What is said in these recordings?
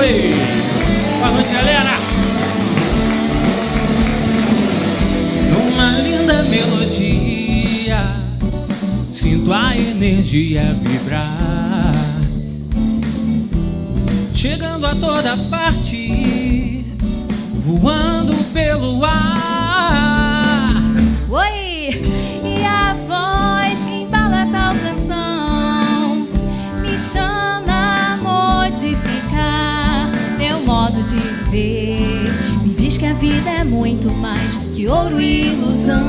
Ei! Boa noite, galera! Uma linda melodia, sinto a energia vibrar, chegando a toda parte, voando pelo ar. Oi! E a voz que embala tal canção me chama a modificar meu modo de viver. Me diz que a vida é muito mais que ouro e ilusão.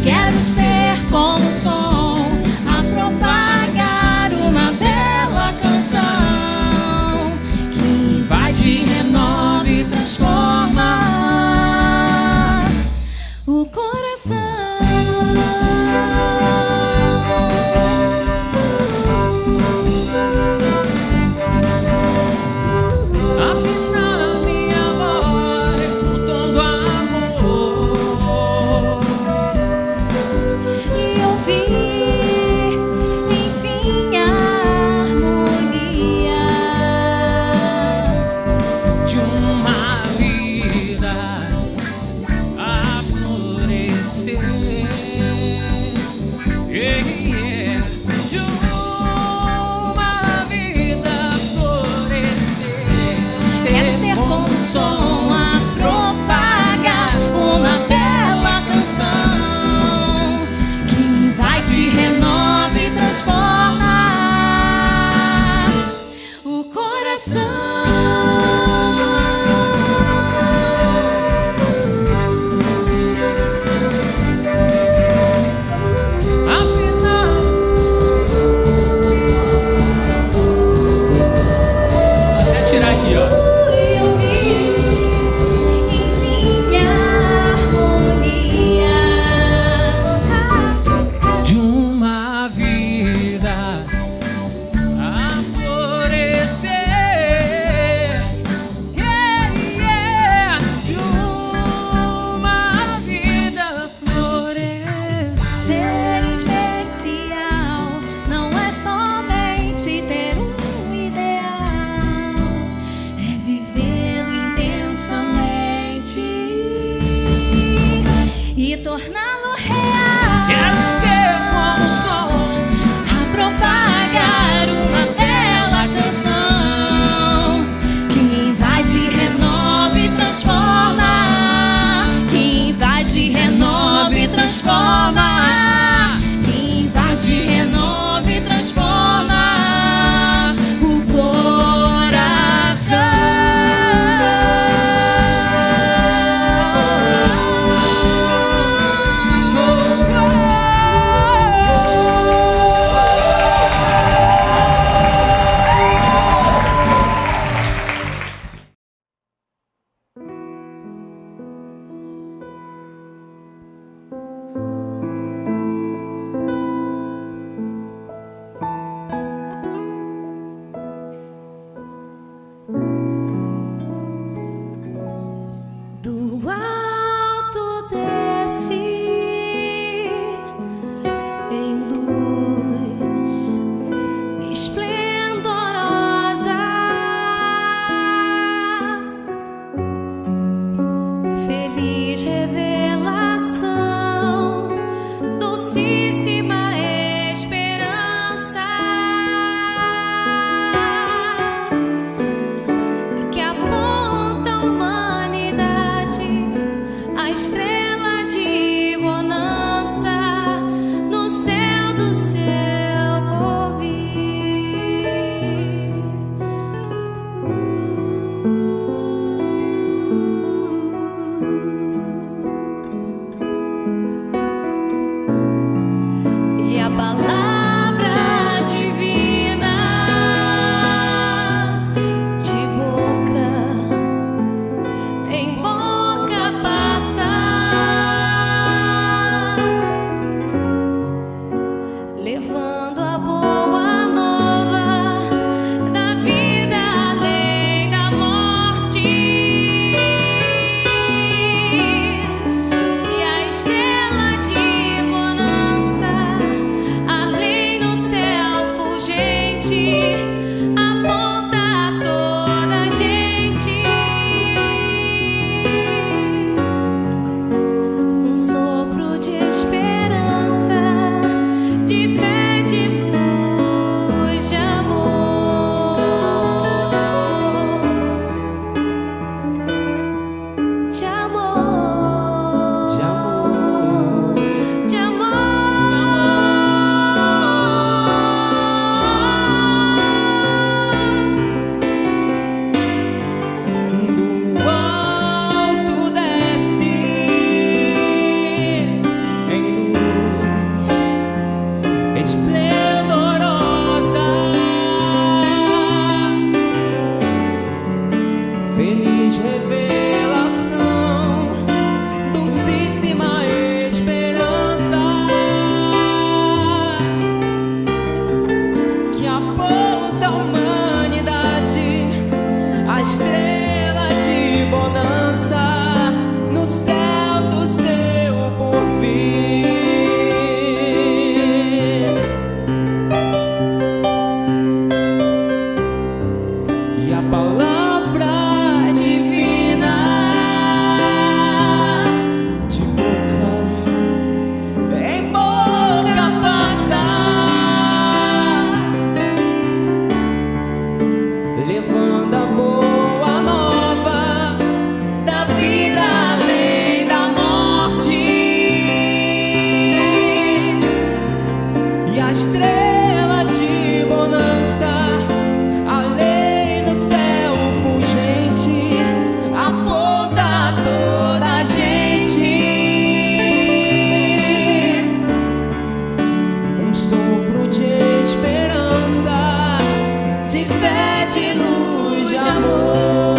Quero ser como o som a propagar uma bela canção que invade, renova e transforma o coração. Afina minha voz no tom do amor E ouvir, enfim, a harmonia de uma vida a florescer. Yeah, yeah. De uma vida a florescer. Quero ser como o som a propagar uma bela canção que invade, renova e transforma o coração. Afinal, até tirar aqui, ó. E ouvir, enfim, a harmonia De uma vida a florescer. e a palavra divina de boca em boca passa, levando a boa nova da vida além da morte, e a estrela de bonança além do céu fulgente aponta a toda a gente um sopro de esperança, de fé, de luz, de amor.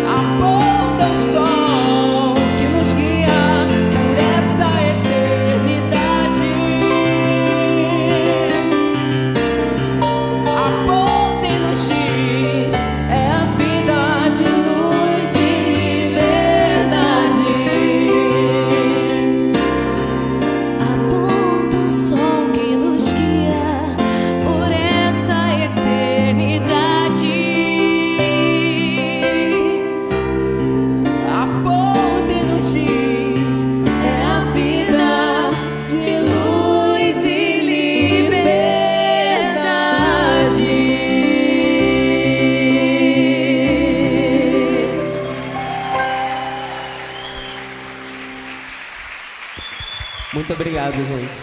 Aponta o sol que nos guia por essa eternidade. Aponta e nos diz: é a vida de luz e liberdade. Aponta o sol que nos guia por essa eternidade. Aponta e nos diz: é a vida de luz e liberdade. Muito obrigado, gente.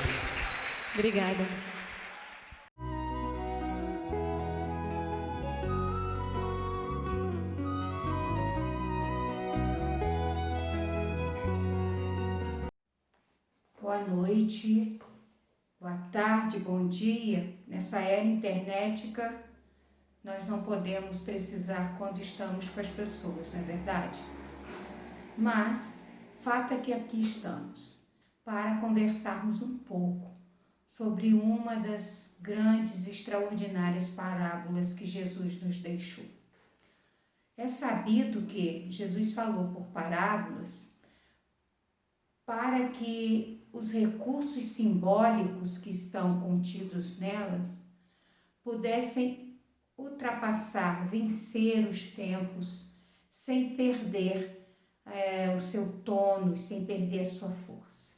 Obrigada. Boa noite, boa tarde, bom dia. Nessa era internética, nós não podemos precisar quando estamos com as pessoas, não é verdade? Mas, fato é que aqui estamos para conversarmos um pouco sobre uma das grandes e extraordinárias parábolas que Jesus nos deixou. É sabido que Jesus falou por parábolas para que os recursos simbólicos que estão contidos nelas pudessem ultrapassar, vencer os tempos sem perder o seu tônus, sem perder a sua força.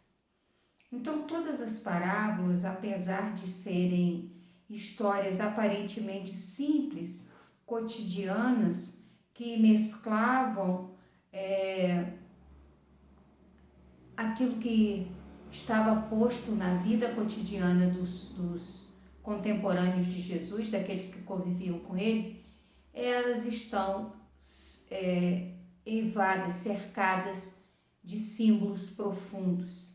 Então, todas as parábolas, apesar de serem histórias aparentemente simples, cotidianas, que mesclavam aquilo que estava posto na vida cotidiana dos contemporâneos de Jesus, daqueles que conviviam com ele, elas estão eivadas, cercadas de símbolos profundos,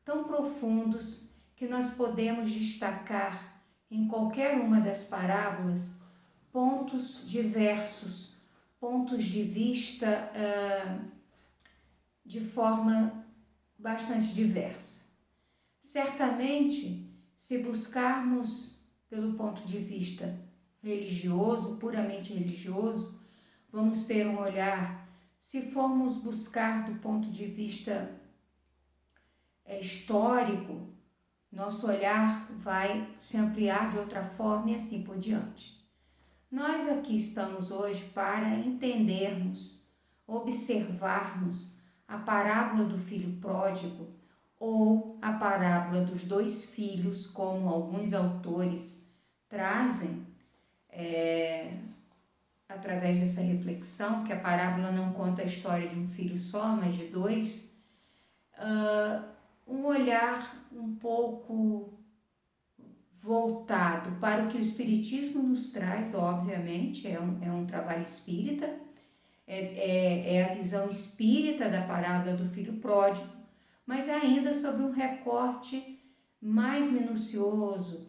tão profundos que nós podemos destacar em qualquer uma das parábolas pontos diversos, pontos de vista de forma bastante diversa. Certamente, se buscarmos pelo ponto de vista religioso, puramente religioso, vamos ter um olhar. Se formos buscar do ponto de vista histórico, nosso olhar vai se ampliar de outra forma e assim por diante. Nós aqui estamos hoje para entendermos, observarmos a parábola do filho pródigo ou a parábola dos dois filhos, como alguns autores trazem através dessa reflexão, que a parábola não conta a história de um filho só, mas de dois, um olhar um pouco voltado para o que o Espiritismo nos traz, obviamente, é um trabalho espírita, é a visão espírita da parábola do filho pródigo, mas ainda sobre um recorte mais minucioso,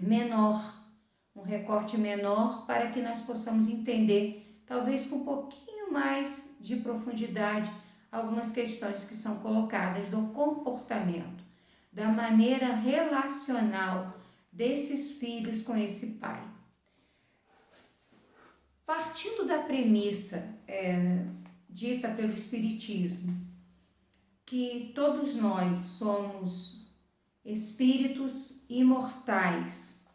menor, um recorte menor para que nós possamos entender, talvez com um pouquinho mais de profundidade, algumas questões que são colocadas do comportamento, da maneira relacional desses filhos com esse pai. Partindo da premissa dita pelo Espiritismo, que todos nós somos espíritos imortais,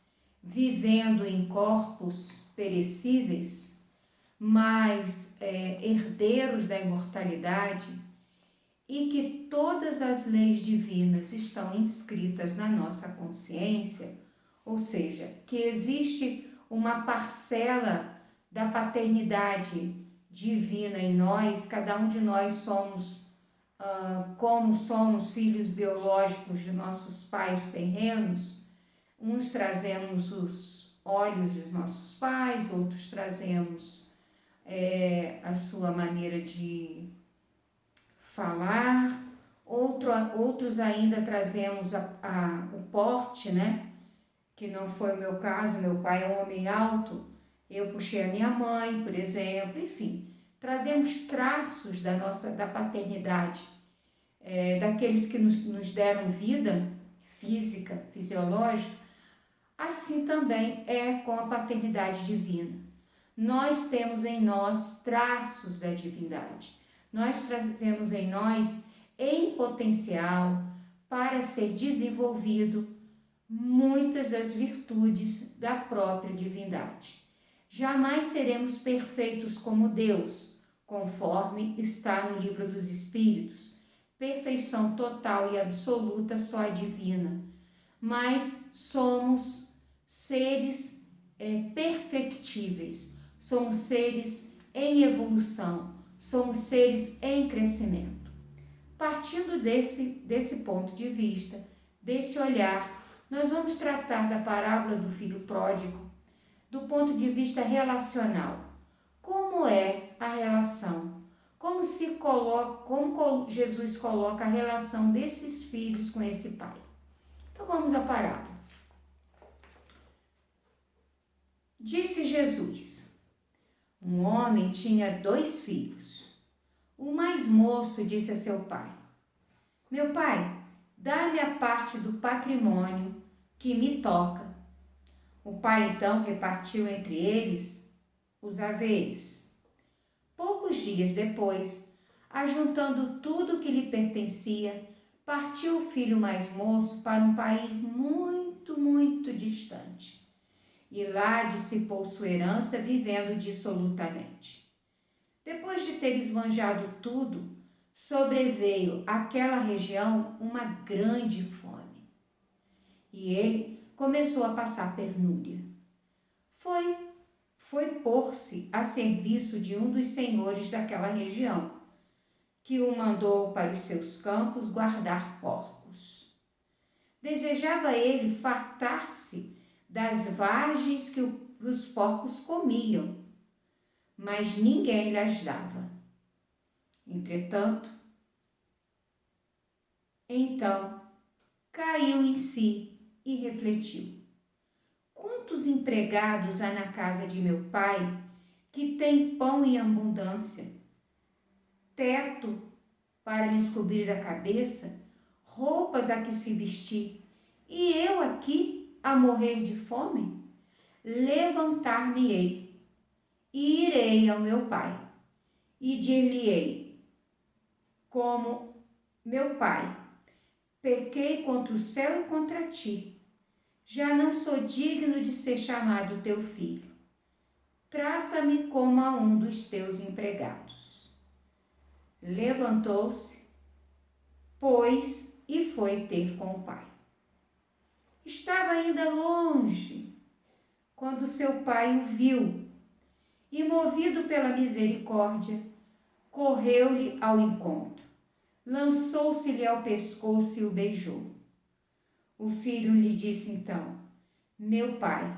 vivendo em corpos perecíveis, mas herdeiros da imortalidade, e que todas as leis divinas estão inscritas na nossa consciência, ou seja, que existe uma parcela da paternidade divina em nós, cada um de nós somos, como somos filhos biológicos de nossos pais terrenos, uns trazemos os olhos dos nossos pais, outros trazemos a sua maneira de falar, outros ainda trazemos o porte, né? Que não foi o meu caso, meu pai é um homem alto, eu puxei a minha mãe, por exemplo, enfim, trazemos traços da paternidade, daqueles que nos deram vida física, fisiológica. Assim também é com a paternidade divina. Nós temos em nós traços da divindade. Nós trazemos em nós, em potencial, para ser desenvolvido, muitas das virtudes da própria divindade. Jamais seremos perfeitos como Deus, conforme está no Livro dos Espíritos. Perfeição total e absoluta só é divina. Mas somos seres perfectíveis, somos seres em evolução, somos seres em crescimento. Partindo desse ponto de vista, desse olhar, nós vamos tratar da parábola do filho pródigo do ponto de vista relacional. Como é a relação? Como Jesus coloca a relação desses filhos com esse pai? Então vamos à parábola. Disse Jesus: um homem tinha 2 filhos. O mais moço disse a seu pai: meu pai, dá-me a parte do patrimônio que me toca. O pai então repartiu entre eles os haveres. Poucos dias depois, ajuntando tudo que lhe pertencia, partiu o filho mais moço para um país muito, muito distante. E lá dissipou sua herança, vivendo dissolutamente. Depois de ter esbanjado tudo, sobreveio àquela região uma grande fome. E ele começou a passar penúria. Foi pôr-se a serviço de um dos senhores daquela região, que o mandou para os seus campos guardar porcos. Desejava ele fartar-se das vagens que os porcos comiam, mas ninguém lhes dava. Entretanto, então caiu em si e refletiu: quantos empregados há na casa de meu pai que têm pão em abundância, teto para lhes cobrir a cabeça, roupas a que se vestir, e eu aqui a morrer de fome? Levantar-me-ei e irei ao meu pai, e dir-lhe-ei: como meu pai, pequei contra o céu e contra ti, já não sou digno de ser chamado teu filho. Trata-me como a um dos teus empregados. Levantou-se, pois, e foi ter com o pai. Estava ainda longe, quando seu pai o viu, e, movido pela misericórdia, correu-lhe ao encontro, lançou-se-lhe ao pescoço e o beijou. O filho lhe disse então: meu pai,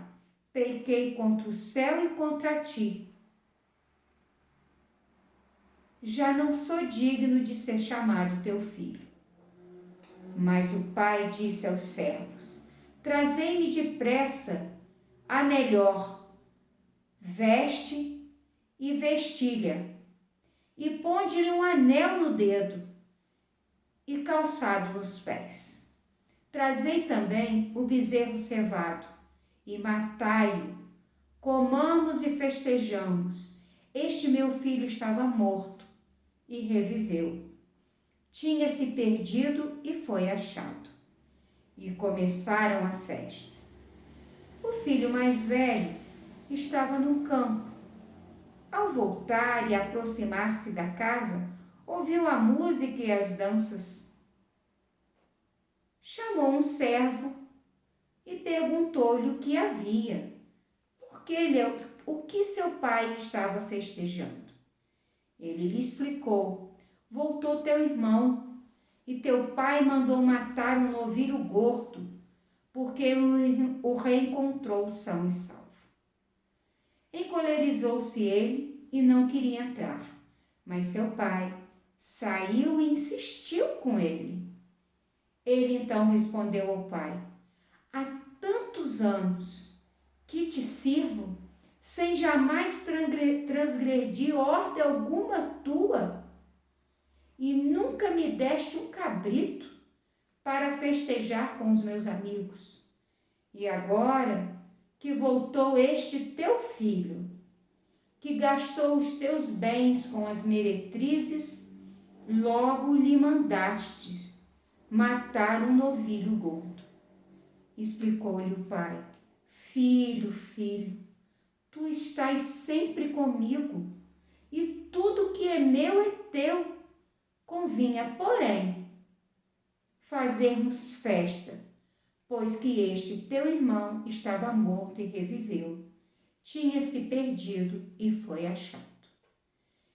pequei contra o céu e contra ti. Já não sou digno de ser chamado teu filho. Mas o pai disse aos servos: trazei-me depressa a melhor veste e vestilha, e ponde-lhe um anel no dedo e calçado nos pés. Trazei também o bezerro cevado e matai-o. Comamos e festejamos. Este meu filho estava morto e reviveu. Tinha-se perdido e foi achado. E começaram a festa. O filho mais velho estava no campo. Ao voltar e aproximar-se da casa, ouviu a música e as danças. Chamou um servo e perguntou-lhe o que havia, o que seu pai estava festejando. Ele lhe explicou: voltou teu irmão, e teu pai mandou matar um novilho gordo, porque o reencontrou são e salvo. Encolerizou-se ele e não queria entrar, mas seu pai saiu e insistiu com ele. Ele então respondeu ao pai: há tantos anos que te sirvo, sem jamais transgredir ordem alguma tua, e nunca me deste um cabrito para festejar com os meus amigos. E agora que voltou este teu filho, que gastou os teus bens com as meretrizes, logo lhe mandaste matar um novilho gordo. Explicou-lhe o pai: filho, tu estás sempre comigo, e tudo que é meu é teu. Convinha, porém, fazermos festa, pois que este teu irmão estava morto e reviveu, tinha se perdido e foi achado.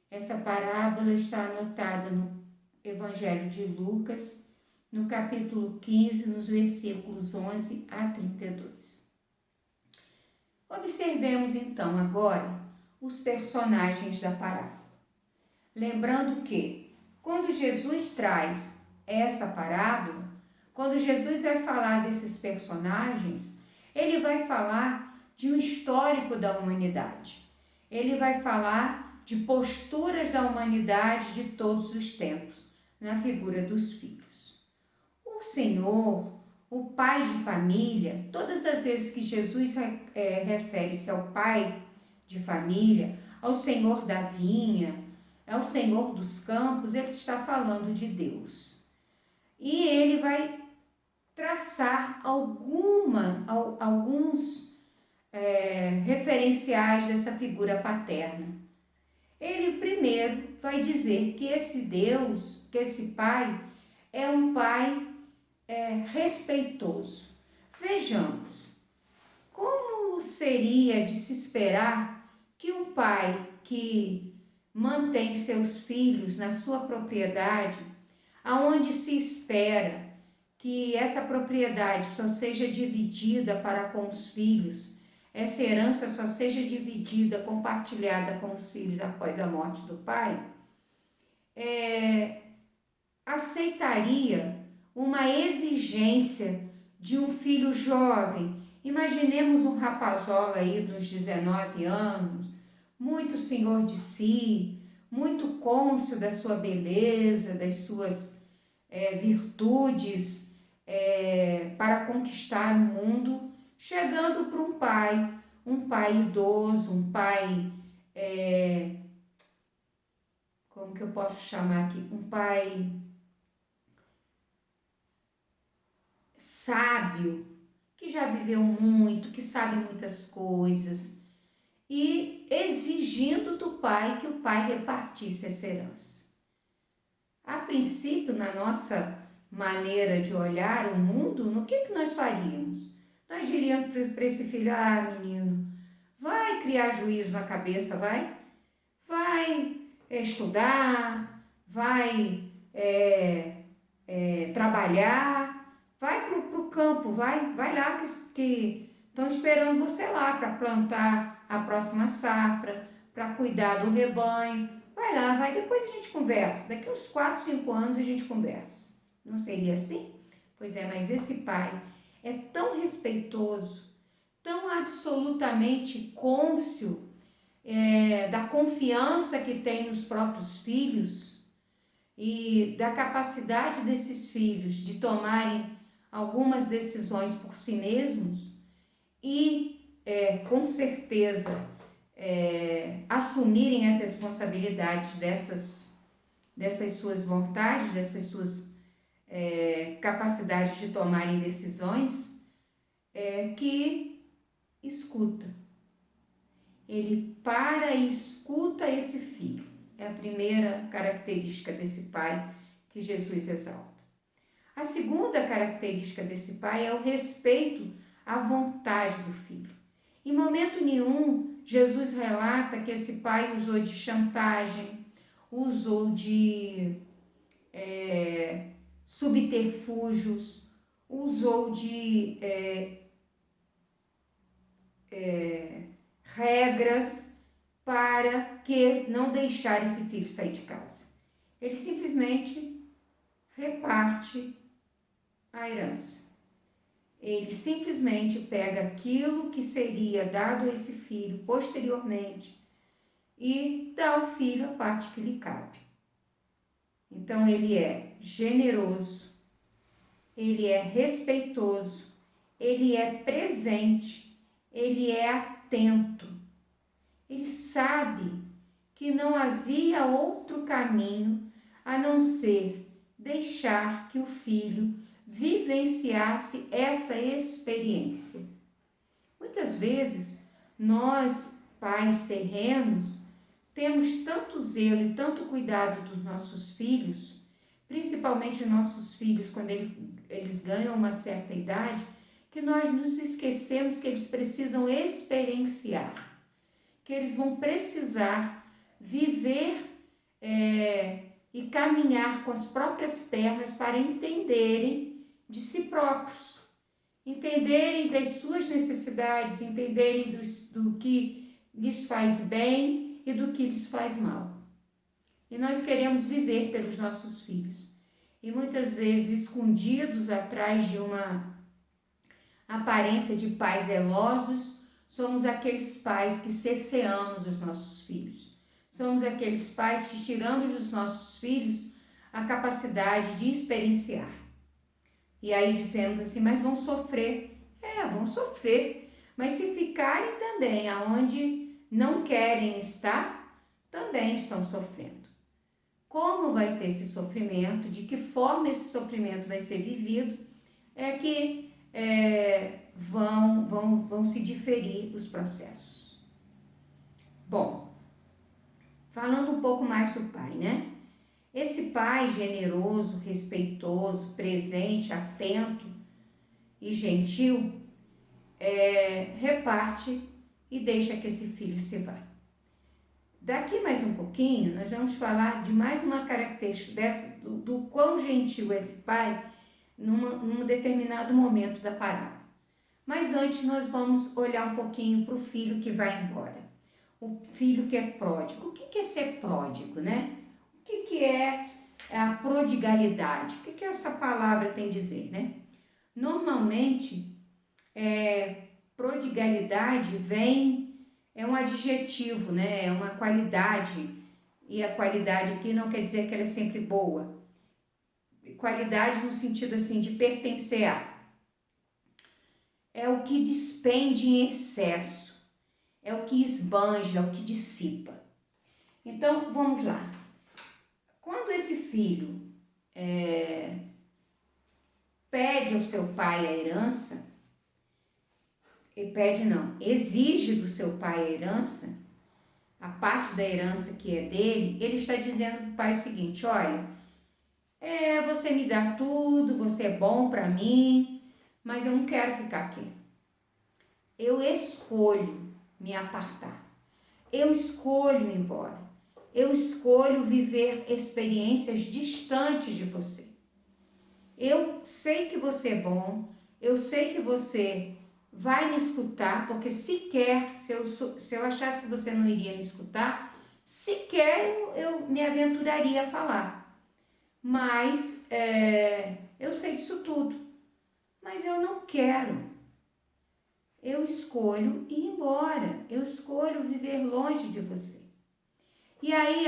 Essa parábola está anotada no Evangelho de Lucas, no capítulo 15, nos versículos 11 a 32. Observemos então agora os personagens da parábola. Lembrando que, quando Jesus traz essa parábola, quando Jesus vai falar desses personagens, ele vai falar de um histórico da humanidade. Ele vai falar de posturas da humanidade de todos os tempos, na figura dos filhos. O Senhor, o pai de família, todas as vezes que Jesus refere-se ao pai de família, ao Senhor da vinha, ao Senhor dos campos, ele está falando de Deus. E ele vai traçar alguns referenciais dessa figura paterna. Ele primeiro vai dizer que esse Deus, que esse pai, é um pai respeitoso. Vejamos, como seria de se esperar que um pai que mantém seus filhos na sua propriedade, aonde se espera que essa propriedade só seja dividida para com os filhos, essa herança só seja dividida, compartilhada com os filhos após a morte do pai, aceitaria uma exigência de um filho jovem. Imaginemos um rapazola aí dos 19 anos, muito senhor de si, muito cônscio da sua beleza, das suas virtudes para conquistar o mundo, chegando para um pai idoso, um pai, como que eu posso chamar aqui? Um pai sábio, que já viveu muito, que sabe muitas coisas, e exigindo do pai que o pai repartisse essa herança. A princípio, na nossa maneira de olhar o mundo, no que nós faríamos? Nós diríamos para esse filho: menino, vai criar juízo na cabeça, vai estudar, vai trabalhar, vai para o campo, vai lá que estão esperando você lá para plantar a próxima safra, para cuidar do rebanho. Vai lá, depois a gente conversa. Daqui uns 4, 5 anos a gente conversa. Não seria assim? Pois é, mas esse pai é tão respeitoso, tão absolutamente cônscio da confiança que tem nos próprios filhos e da capacidade desses filhos de tomarem algumas decisões por si mesmos e, com certeza, assumirem as responsabilidades dessas suas vontades, dessas suas capacidades de tomarem decisões, que escuta. Ele para e escuta esse filho. É a primeira característica desse pai que Jesus exalta. A segunda característica desse pai é o respeito à vontade do filho. Em momento nenhum, Jesus relata que esse pai usou de chantagem, usou de subterfúgios, usou de regras para que não deixar esse filho sair de casa. Ele simplesmente reparte a herança. Ele simplesmente pega aquilo que seria dado a esse filho posteriormente e dá ao filho a parte que lhe cabe. Então ele é generoso, ele é respeitoso, ele é presente, ele é atento. Ele sabe que não havia outro caminho a não ser deixar que o filho vivenciasse essa experiência. Muitas vezes, nós, pais terrenos, temos tanto zelo e tanto cuidado dos nossos filhos, principalmente os nossos filhos quando eles ganham uma certa idade, que nós nos esquecemos que eles precisam experienciar, que eles vão precisar viver e caminhar com as próprias pernas para entenderem de si próprios, entenderem das suas necessidades, entenderem do que lhes faz bem e do que lhes faz mal. E nós queremos viver pelos nossos filhos. E muitas vezes, escondidos atrás de uma aparência de pais zelosos, somos aqueles pais que cerceamos os nossos filhos. Somos aqueles pais que tiramos dos nossos filhos a capacidade de experienciar. E aí dizemos assim, mas vão sofrer. Vão sofrer. Mas se ficarem também aonde não querem estar, também estão sofrendo. Como vai ser esse sofrimento? De que forma esse sofrimento vai ser vivido? É que vão se diferir os processos. Bom, falando um pouco mais do pai, né? Esse pai generoso, respeitoso, presente, atento e gentil, reparte e deixa que esse filho se vá. Daqui mais um pouquinho, nós vamos falar de mais uma característica do quão gentil é esse pai num determinado momento da parábola. Mas antes nós vamos olhar um pouquinho para o filho que vai embora. O filho que é pródigo. O que é ser pródigo, né? O que é a prodigalidade? O que essa palavra tem a dizer, né? Normalmente, prodigalidade é um adjetivo, né? É uma qualidade, e a qualidade aqui não quer dizer que ela é sempre boa. Qualidade no sentido assim de pertencer a. É o que despende em excesso, é o que esbanja, é o que dissipa. Então, vamos lá. Quando esse filho pede ao seu pai a herança, exige do seu pai a herança, a parte da herança que é dele, ele está dizendo para o pai o seguinte, olha, você me dá tudo, você é bom para mim, mas eu não quero ficar aqui. Eu escolho me apartar. Eu escolho ir embora. Eu escolho viver experiências distantes de você. Eu sei que você é bom, eu sei que você vai me escutar, porque se eu achasse que você não iria me escutar, sequer eu me aventuraria a falar. Mas eu sei disso tudo, mas eu não quero. Eu escolho ir embora, eu escolho viver longe de você. E aí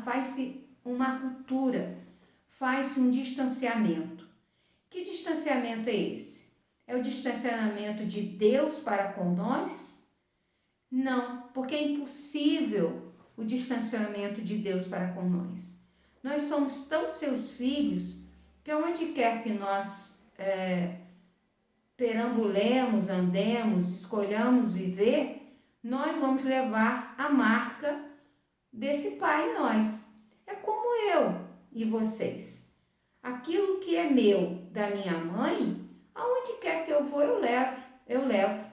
faz-se uma ruptura, faz-se um distanciamento. Que distanciamento é esse? É o distanciamento de Deus para com nós? Não, porque é impossível o distanciamento de Deus para com nós. Nós somos tão seus filhos que onde quer que nós perambulemos, andemos, escolhamos viver, nós vamos levar a marca desse Pai em nós. É como eu e vocês. Aquilo que é meu, da minha mãe, aonde quer que eu vou, eu levo.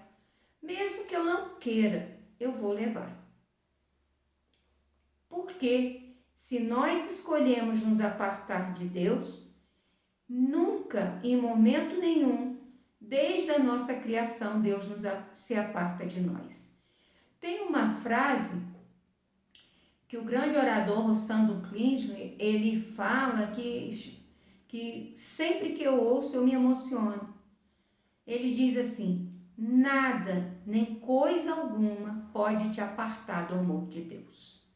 Mesmo que eu não queira, eu vou levar. Porque se nós escolhemos nos apartar de Deus, nunca, em momento nenhum, desde a nossa criação, Deus se aparta de nós. Tem uma frase que o grande orador Rossando Kingsley, ele fala que sempre que eu ouço eu me emociono. Ele diz assim: nada, nem coisa alguma pode te apartar do amor de Deus.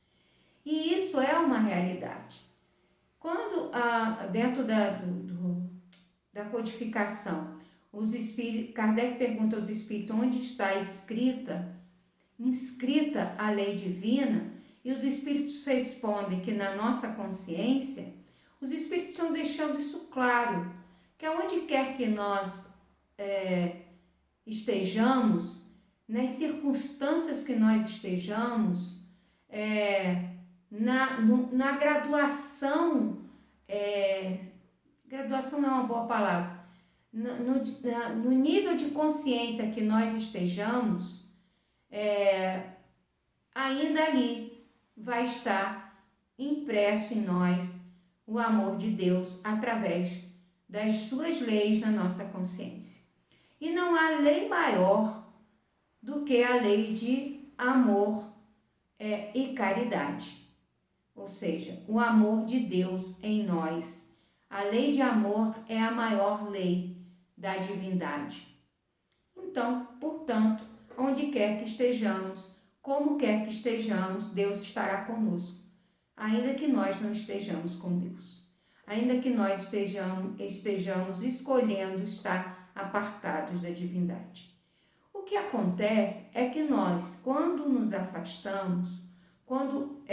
E isso é uma realidade. Quando, dentro da codificação, Kardec pergunta aos espíritos onde está inscrita a lei divina, e os espíritos respondem que na nossa consciência, os espíritos estão deixando isso claro, que aonde quer que nós estejamos, nas circunstâncias que nós estejamos, na graduação, graduação não é uma boa palavra, no nível de consciência que nós estejamos, ainda ali vai estar impresso em nós o amor de Deus através das suas leis na nossa consciência. E não há lei maior do que a lei de amor e caridade. Ou seja, o amor de Deus em nós. A lei de amor é a maior lei da divindade. Então, portanto, onde quer que estejamos, como quer que estejamos, Deus estará conosco, ainda que nós não estejamos com Deus, ainda que nós estejamos escolhendo estar apartados da divindade. O que acontece é que nós, quando nos afastamos, quando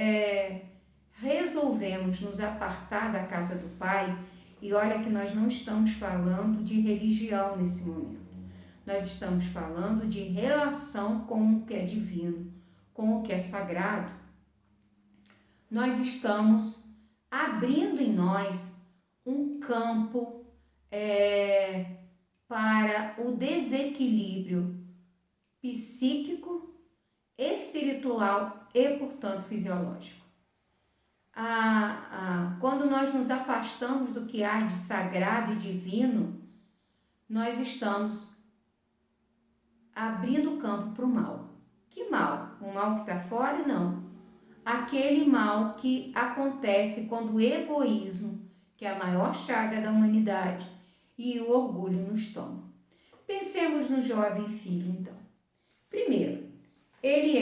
resolvemos nos apartar da casa do Pai, e olha que nós não estamos falando de religião nesse momento, nós estamos falando de relação com o que é divino, com o que é sagrado. Nós estamos abrindo em nós um campo para o desequilíbrio psíquico, espiritual e, portanto, fisiológico. Quando nós nos afastamos do que há de sagrado e divino, nós estamos abrindo campo para o mal. Que mal? O mal que está fora? Não. Aquele mal que acontece quando o egoísmo, que é a maior chaga da humanidade, e o orgulho nos tomam. Pensemos no jovem filho, então. Primeiro, ele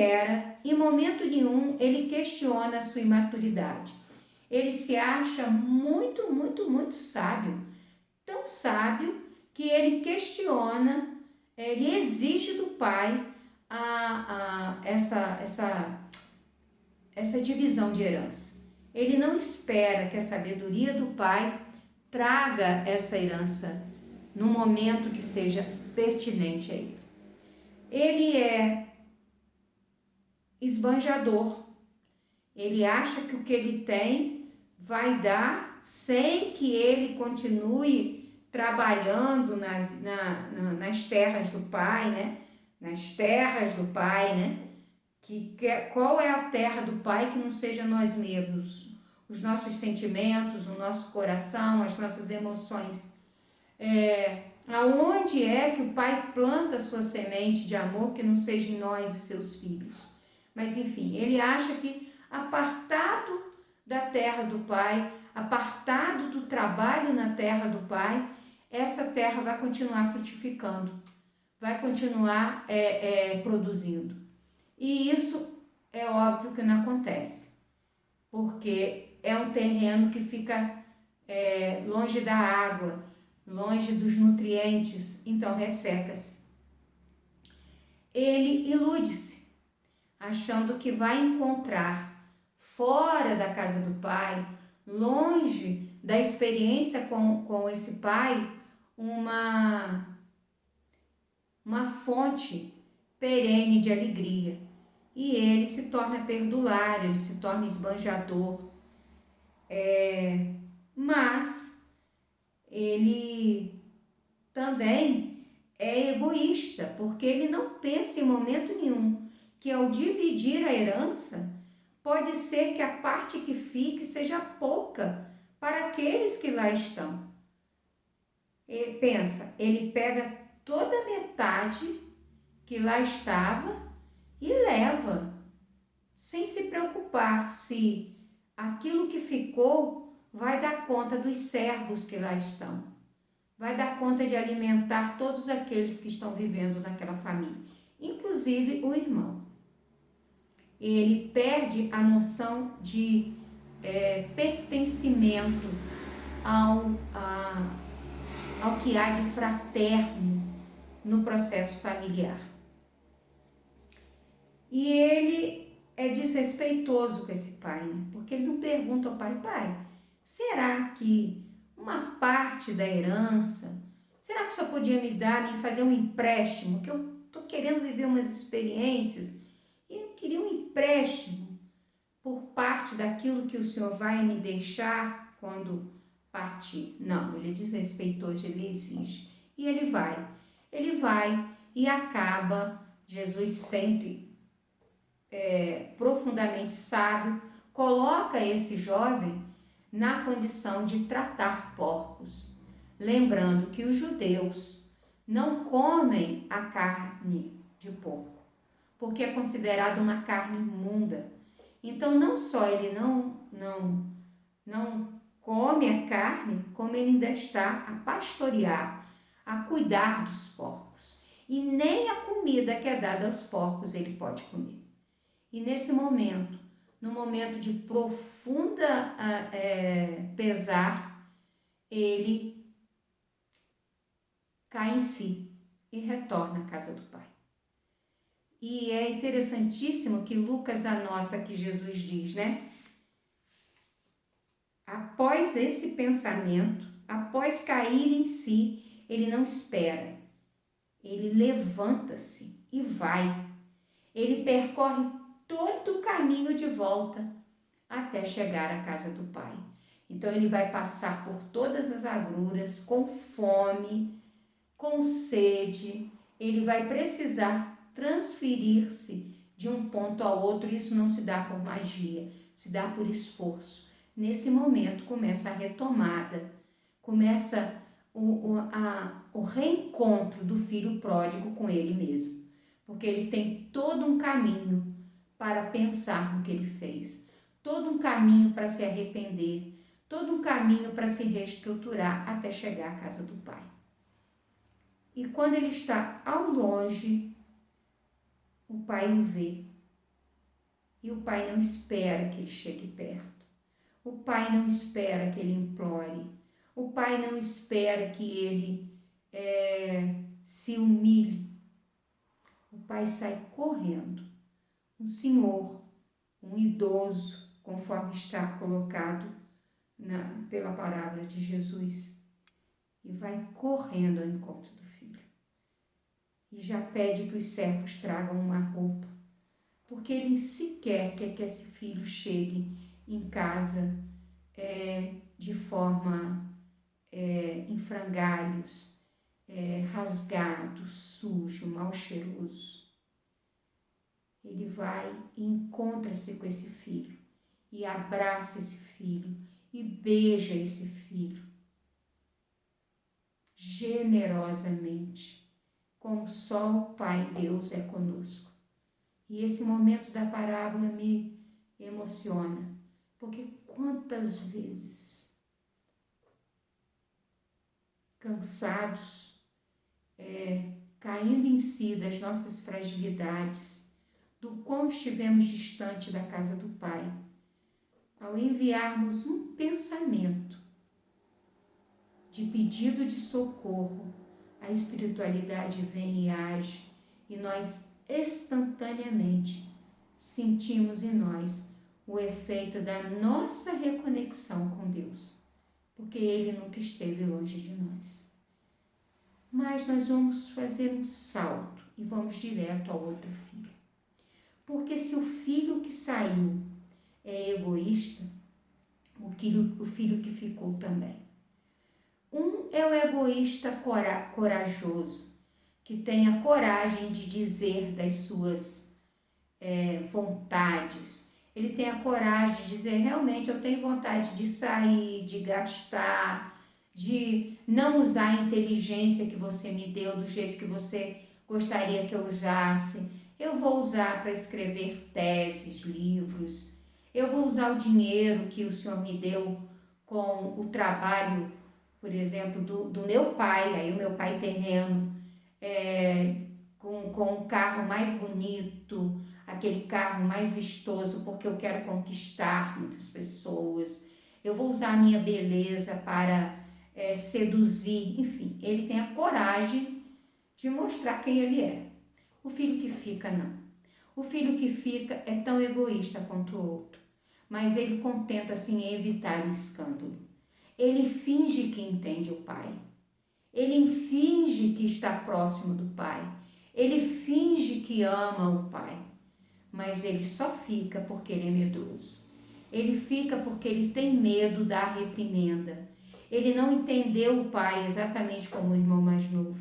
em momento nenhum, ele questiona a sua imaturidade. Ele se acha muito, muito, muito sábio. Tão sábio que ele questiona, ele exige do pai essa divisão de herança. Ele não espera que a sabedoria do pai traga essa herança no momento que seja pertinente a ele. Ele é esbanjador. Ele acha que o que ele tem vai dar sem que ele continue trabalhando nas terras do pai, né? Nas terras do pai, né? Qual é a terra do pai que não seja nós mesmos? Os nossos sentimentos, o nosso coração, as nossas emoções. Aonde é que o pai planta a sua semente de amor que não seja em nós, os seus filhos? Mas enfim, ele acha que apartado da terra do pai, apartado do trabalho na terra do pai, essa terra vai continuar frutificando, vai continuar produzindo. E isso é óbvio que não acontece, porque é um terreno que fica longe da água, longe dos nutrientes, então resseca-se. Ele ilude-se, achando que vai encontrar fora da casa do pai, longe da experiência com esse pai, uma uma fonte perene de alegria. E ele se torna perdulário, ele se torna esbanjador. Mas ele também é egoísta, porque ele não pensa em momento nenhum que ao dividir a herança, pode ser que a parte que fique seja pouca para aqueles que lá estão. Ele pensa, ele pega toda a metade que lá estava e leva, sem se preocupar se aquilo que ficou vai dar conta dos servos que lá estão, vai dar conta de alimentar todos aqueles que estão vivendo naquela família, inclusive o irmão. Ele perde a noção de pertencimento ao que há de fraterno no processo familiar. E ele é desrespeitoso com esse pai, né? Porque ele não pergunta ao pai, pai, será que uma parte da herança, será que o senhor podia me dar, me fazer um empréstimo, que eu estou querendo viver umas experiências e eu queria um empréstimo por parte daquilo que o senhor vai me deixar quando partir. Não, ele é desrespeitoso, ele exige. E ele vai e acaba, Jesus sempre profundamente sábio, coloca esse jovem na condição de tratar porcos. Lembrando que os judeus não comem a carne de porco, porque é considerado uma carne imunda. Então, não só ele não come a carne, como ele ainda está a pastorear, a cuidar dos porcos. E nem a comida que é dada aos porcos ele pode comer. E nesse momento, no momento de profunda pesar, ele cai em si e retorna à casa do Pai. E é interessantíssimo que Lucas anota que Jesus diz, né? Após esse pensamento, após cair em si, ele não espera. Ele levanta-se e vai. Ele percorre todo o caminho de volta até chegar à casa do Pai. Então ele vai passar por todas as agruras, com fome, com sede. Ele vai precisar transferir-se de um ponto ao outro. Isso não se dá por magia, se dá por esforço. Nesse momento começa a retomada, começa o reencontro do filho pródigo com ele mesmo, porque ele tem todo um caminho para pensar no que ele fez, todo um caminho para se arrepender, todo um caminho para se reestruturar até chegar à casa do Pai. E quando ele está ao longe, o Pai o vê, e o Pai não espera que ele chegue perto, o Pai não espera que ele implore, o Pai não espera que ele se humilhe. O Pai sai correndo. Um senhor, um idoso, conforme está colocado pela parábola de Jesus, e vai correndo ao encontro do filho. E já pede que os servos tragam uma roupa, porque ele sequer quer que esse filho chegue em casa de forma em frangalhos, rasgado, sujo, mal cheiroso. Ele vai e encontra-se com esse filho, e abraça esse filho, e beija esse filho, generosamente, como só o Pai Deus é conosco. E esse momento da parábola me emociona, porque quantas vezes, cansados, caindo em si das nossas fragilidades, do quão estivemos distante da casa do Pai, ao enviarmos um pensamento de pedido de socorro, a espiritualidade vem e age, e nós instantaneamente sentimos em nós o efeito da nossa reconexão com Deus, porque Ele nunca esteve longe de nós. mas nós vamos fazer um salto e vamos direto ao outro filho. Porque se o filho que saiu é egoísta, o filho que ficou também. Um é o egoísta corajoso, que tem a coragem de dizer das suas vontades. Ele tem a coragem de dizer, realmente eu tenho vontade de sair, de gastar, de não usar a inteligência que você me deu do jeito que você gostaria que eu usasse. Eu vou usar para escrever teses, livros. Eu vou usar o dinheiro que o Senhor me deu com o trabalho, por exemplo, do meu pai, aí o meu pai terreno, com um carro mais bonito, aquele carro mais vistoso, porque eu quero conquistar muitas pessoas. Eu vou usar a minha beleza para seduzir. Enfim, ele tem a coragem de mostrar quem ele é. O filho que fica, não. O filho que fica é tão egoísta quanto o outro, mas ele contenta-se em evitar o escândalo. Ele finge que entende o pai. Ele finge que está próximo do pai. Ele finge que ama o pai. Mas ele só fica porque ele é medroso. Ele fica porque ele tem medo da reprimenda. Ele não entendeu o pai exatamente como o irmão mais novo.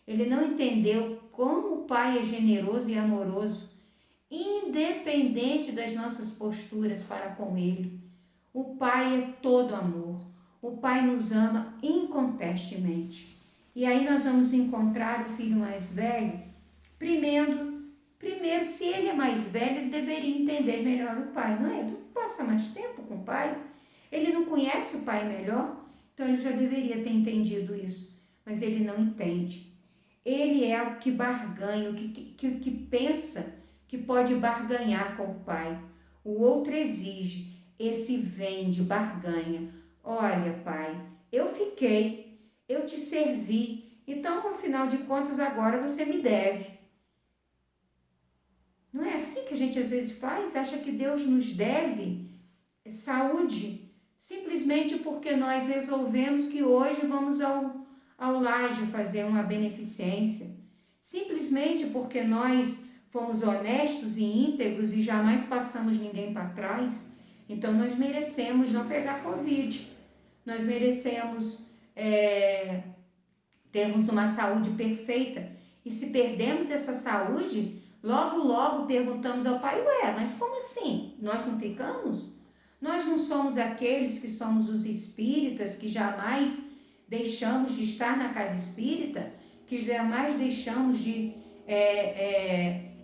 Ele não entendeu como o pai é generoso e amoroso, independente das nossas posturas para com ele. O pai é todo amor. O pai nos ama incontestemente. E aí nós vamos encontrar o filho mais velho. Primeiro, se ele é mais velho, ele deveria entender melhor o pai, não é? Ele não passa mais tempo com o pai. Ele não conhece o pai melhor, então ele já deveria ter entendido isso. Mas ele não entende. Ele é o que barganha, o que pensa que pode barganhar com o pai. O outro exige, esse vende, barganha. Olha, pai, eu fiquei, eu te servi, então, afinal de contas, agora você me deve. Não é assim que a gente às vezes faz? Acha que Deus nos deve saúde, simplesmente porque nós resolvemos que hoje vamos ao Laje fazer uma beneficência, simplesmente porque nós fomos honestos e íntegros e jamais passamos ninguém para trás, então nós merecemos não pegar Covid, nós merecemos termos uma saúde perfeita, e se perdemos essa saúde, logo perguntamos ao pai, mas como assim? Nós não ficamos? Nós não somos aqueles que somos os espíritas que jamais deixamos de estar na casa espírita, que jamais deixamos de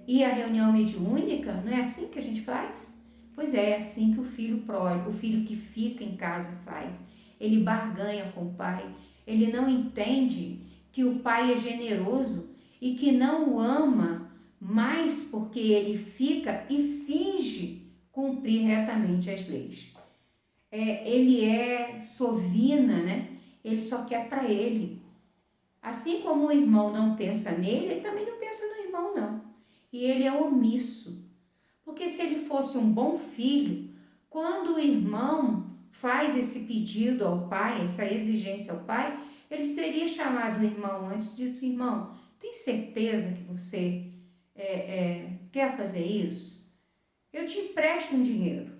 ir à reunião mediúnica? Não é assim que a gente faz? Pois é assim que o filho pródigo, o filho que fica em casa faz. Ele barganha com o pai, ele não entende que o pai é generoso e que não o ama mais porque ele fica e finge cumprir retamente as leis. Ele é sovina, né? Ele só quer para ele. Assim como o irmão não pensa nele, ele também não pensa no irmão, não. E ele é omisso. Porque se ele fosse um bom filho, quando o irmão faz esse pedido ao pai, essa exigência ao pai, ele teria chamado o irmão antes e dito, irmão, tem certeza que você quer fazer isso? Eu te empresto um dinheiro.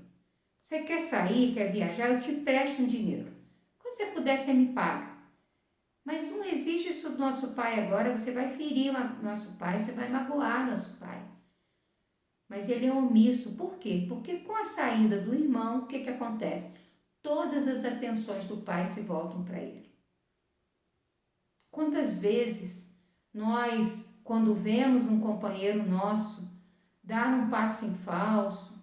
Você quer sair, quer viajar, eu te empresto um dinheiro. Quando você puder, você me paga. Mas não exige isso do nosso pai agora, você vai ferir nosso pai, você vai magoar nosso pai. Mas ele é omisso, por quê? Porque com a saída do irmão, o que acontece? Todas as atenções do pai se voltam para ele. Quantas vezes nós, quando vemos um companheiro nosso dar um passo em falso,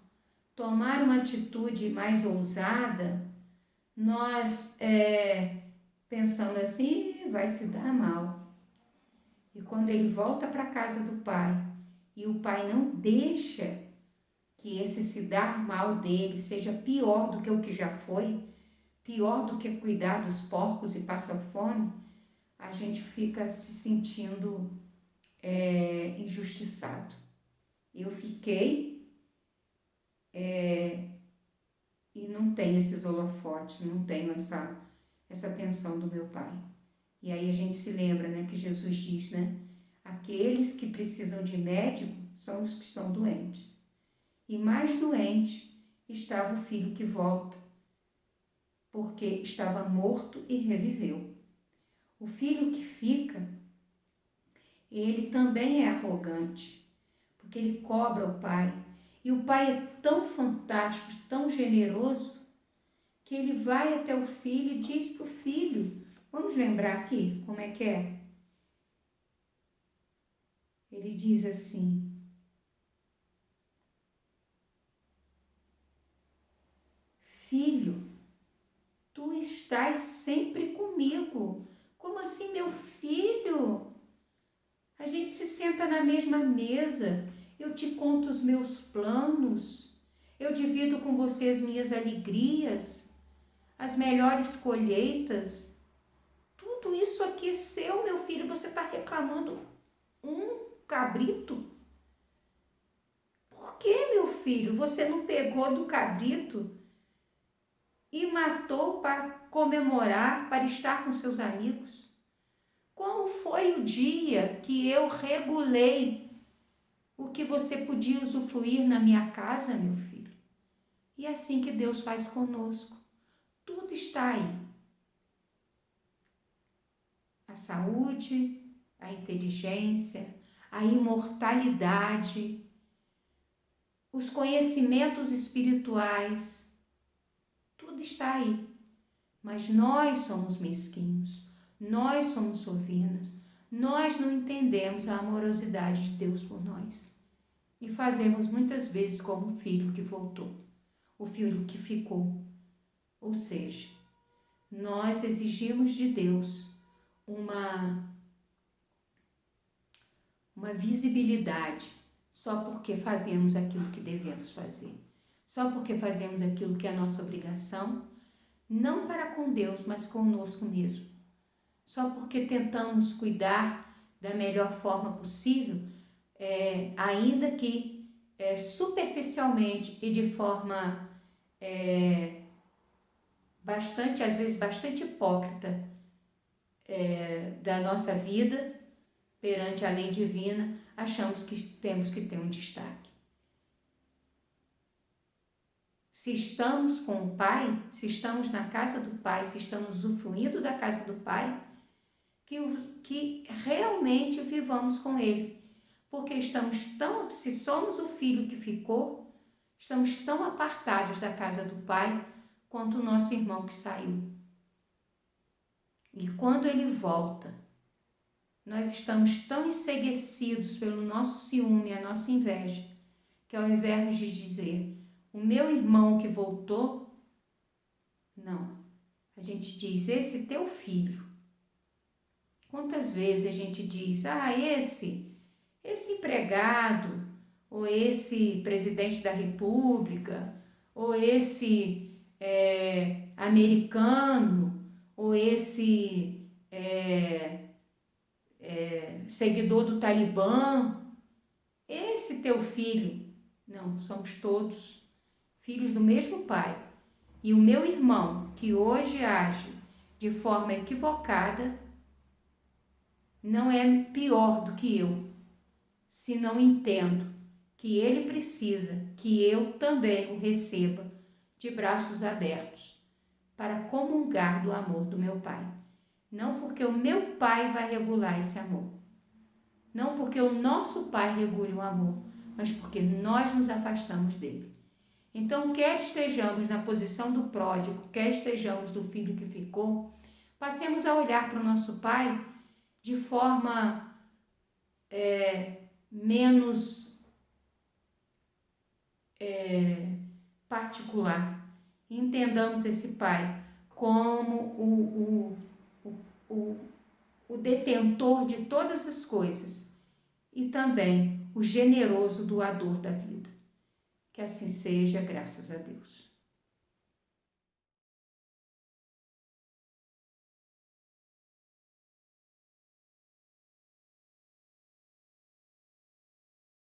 tomar uma atitude mais ousada, nós pensamos assim, vai se dar mal. E quando ele volta para a casa do pai, e o pai não deixa que esse se dar mal dele seja pior do que o que já foi, pior do que cuidar dos porcos e passar fome, a gente fica se sentindo injustiçado. Eu fiquei e não tenho esses holofotes, não tenho essa atenção do meu pai. E aí a gente se lembra, né, que Jesus diz, né? Aqueles que precisam de médico são os que estão doentes. E mais doente estava o filho que volta, porque estava morto e reviveu. O filho que fica, ele também é arrogante, porque ele cobra o pai. E o pai é tão fantástico, tão generoso, que ele vai até o filho e diz para o filho, vamos lembrar aqui como é que é? Ele diz assim, filho, tu estás sempre comigo. Como assim, meu filho? A gente se senta na mesma mesa, eu te conto os meus planos, eu divido com você as minhas alegrias, as melhores colheitas. Tudo isso aqui é seu, meu filho. Você está reclamando um cabrito? Por que, meu filho? Você não pegou do cabrito e matou para comemorar, para estar com seus amigos? Qual foi o dia que eu regulei o que você podia usufruir na minha casa, meu filho? E é assim que Deus faz conosco. Tudo está aí. A saúde, a inteligência, a imortalidade, os conhecimentos espirituais, tudo está aí. Mas nós somos mesquinhos, nós somos sovinas, nós não entendemos a amorosidade de Deus por nós. E fazemos muitas vezes como o filho que voltou, o filho que ficou. Ou seja, nós exigimos de Deus uma visibilidade só porque fazemos aquilo que devemos fazer, só porque fazemos aquilo que é a nossa obrigação, não para com Deus, mas conosco mesmo, só porque tentamos cuidar da melhor forma possível, ainda que superficialmente e de forma às vezes bastante hipócrita da nossa vida perante a lei divina, achamos que temos que ter um destaque. Se estamos com o Pai, se estamos na casa do Pai, se estamos usufruindo da casa do Pai, que realmente vivamos com Ele, porque se somos o filho que ficou, estamos tão apartados da casa do Pai quanto o nosso irmão que saiu. E quando ele volta, nós estamos tão enceguecidos pelo nosso ciúme, a nossa inveja, que ao invés de dizer, o meu irmão que voltou, não, a gente diz, esse teu filho. Quantas vezes a gente diz, esse empregado, ou esse presidente da república, ou esse americano, ou esse seguidor do Talibã, esse teu filho. Não, somos todos filhos do mesmo Pai. E o meu irmão, que hoje age de forma equivocada, não é pior do que eu, se não entendo que ele precisa que eu também o receba de braços abertos para comungar do amor do meu Pai. Não porque o meu Pai vai regular esse amor, não porque o nosso Pai regule o amor, mas porque nós nos afastamos dele. Então, quer estejamos na posição do pródigo, quer estejamos do filho que ficou, passemos a olhar para o nosso Pai de forma menos particular. Entendamos esse Pai como o detentor de todas as coisas e também o generoso doador da vida. Que assim seja, graças a Deus.